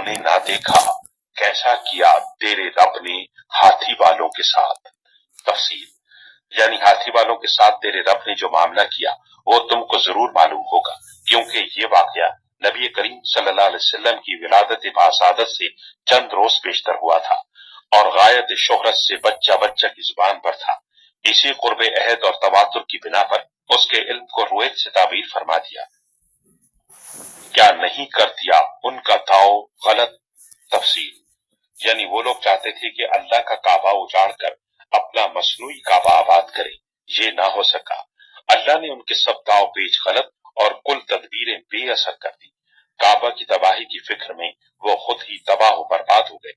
तूने ना देखा कैसा किया तेरे रब ने हाथी वालों के साथ। तफसीर, यानी हाथी वालों के साथ तेरे रब ने जो मामला किया वो तुमको जरूर मालूम होगा, क्योंकि ये वाकया नबी करीम सल्लल्लाहु अलैहि वसल्लम की विलादत बासादत से चंद रोज पेशतर हुआ था और गायत शोहरत से बच्चा बच्चा की जुबान पर था। इसी कुर्बे अहद और तवातुर की बिना पर उसके इल्म को रुएत से ताबीर फरमा दिया। क्या नहीं कर दिया उनका दाव गलत। तफसीर, यानी वो लोग चाहते थे कि अल्लाह का काबा उजाड़ कर अपना मसनूई काबा आबाद करे, ये ना हो सका। अल्लाह ने उनके सब दाव पेच गलत और कुल तदबीरें बेअसर कर दी। काबा की तबाही की फिक्र में वो खुद ही तबाह व बर्बाद हो गए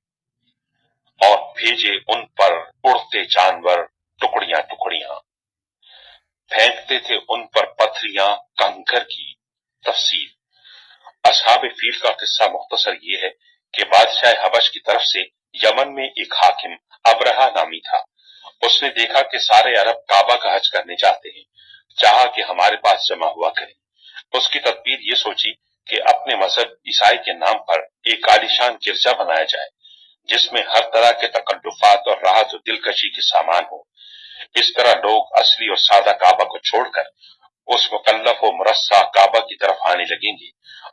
और भेजे उन पर उड़ते जानवर टुकड़ियां टुकड़ियां, फेंकते थे उन पर पत्थरियां कंकर की। तफसीर, असहाब फील का किस्सा मुख्तसर ये है कि बादशाह हबश की तरफ से यमन में एक हाकिम अबरहा नामी था। उसने देखा कि सारे अरब काबा का हज करने जाते हैं, चाहा कि हमारे पास जमा हुआ करें। उसकी तदबीर ये सोची कि अपने मजहब ईसाई के नाम पर एक आलीशान गिरजा बनाया जाए, जिसमें हर तरह के तकल्लुफात और राहत और दिलकशी के सामान हो। इस तरह लोग असली और सादा काबा को छोड़कर उस मुकल्लफ व मुरस्सा काबा की तरफ आने लगेंगे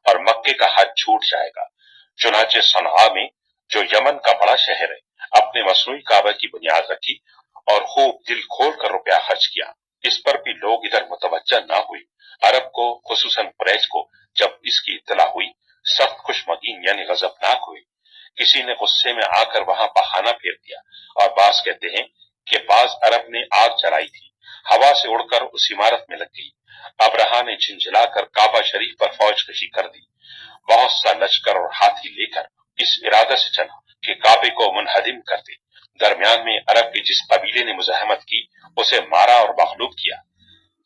और मक्के का हज छूट जाएगा। चुनाचे सनआ में, जो यमन का बड़ा शहर है, अपने मसनूई काबा की बुनियाद रखी और खूब दिल खोल कर रुपया खर्च किया। इस पर भी लोग इधर मुतवज्जा न हुए। अरब को, खुसूसन कुरैश को, जब इसकी इत्तला हुई, सख्त खुशमगीन यानी गजबनाक हुए। किसी ने गुस्से में आकर वहां बहाना फेर दिया और बाज कहते हैं कि बाज अरब ने आग जलाई थी, हवा से उड़कर उस इमारत में लग गई। अबरहा ने झिंझलाकर काबा शरीफ पर फौज कशी कर दी। बहुत सा लश्कर और हाथी लेकर इस इरादा से चला कि काबे को मुनहदिम कर दे। दरमियान में अरब के जिस कबीले ने मुजाहमत की, उसे मारा और मगलूब किया।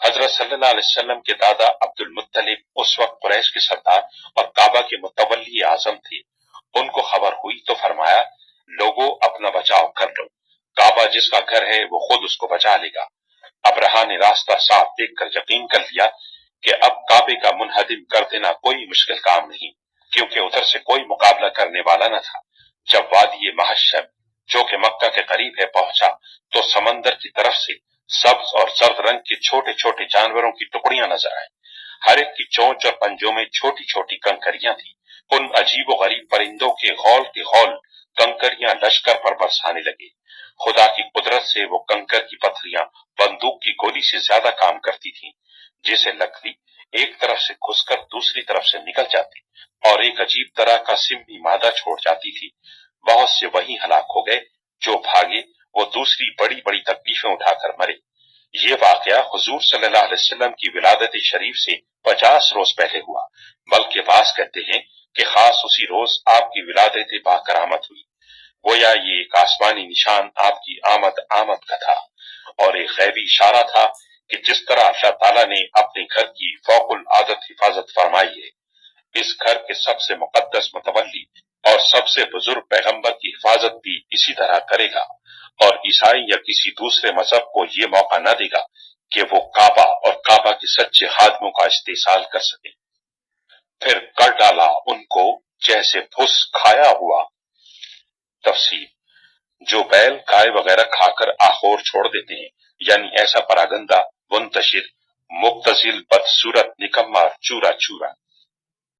हजरत सल्लल्लाहु अलैहि वसल्लम के दादा अब्दुल मुत्तलिब उस वक्त कुरैश के सरदार और काबा के मुतवल्ली आजम थे। उनको खबर हुई तो फरमाया, लोगों अपना बचाव कर लो, काबा जिसका घर है वो खुद उसको बचा लेगा। अबरहा ने रास्ता साफ देखकर यकीन कर लिया कि अब काबे का मुनहदिम कर देना कोई मुश्किल काम नहीं, क्योंकि उधर से कोई मुकाबला करने वाला न था। जब वादी महशर, जो कि मक्का के करीब है, पहुंचा तो समंदर की तरफ से सब्ज और जर्द रंग के छोटे छोटे जानवरों की टुकड़ियां नजर आए। हर एक की चोंच और पंजों में छोटी छोटी कंकरियां थी। उन अजीब व गरीब परिंदों के गौल कंकरियां लश्कर पर बरसाने लगे। खुदा की कुदरत से वो कंकर की पत्थरियां बंदूक की गोली से ज्यादा काम करती थीं। जिसे लकड़ी एक तरफ से घुसकर दूसरी तरफ से निकल जाती और एक अजीब तरह का सिम्मी मादा छोड़ जाती थी। बहुत से वही हलाक हो गए, जो भागे वो दूसरी बड़ी बड़ी तकलीफें उठाकर मरे। ये वाकया हुजूर सल्लल्लाहु अलैहि वसल्लम की विलादत शरीफ से 50 रोज पहले हुआ। बल्कि बास कहते हैं कि खास उसी रोज आपकी विलादत बाकरामत हुई। गोया ये एक आसमानी निशान आपकी आमद का था और एक गैबी इशारा था कि जिस तरह अल्लाह ताला ने अपने घर की फौकुल आदत हिफाजत फरमाई है, इस घर के सबसे मुकद्दस मुतवल्ली और सबसे बुजुर्ग पैगंबर की हिफाजत भी इसी तरह करेगा और ईसाई या किसी दूसरे मजहब को ये मौका न देगा कि वो काबा और काबा के सच्चे खादमों का इस्तेसाल कर सके। फिर कर डाला उनको जैसे फुस खाया हुआ। तफसीर, जो बैल गाय वगैरह खाकर आखोर छोड़ देते हैं, यानी ऐसा परागंदा, मुंतशिर, मुब्तजिल, बदसूरत, निकम्मा, चूरा चूरा।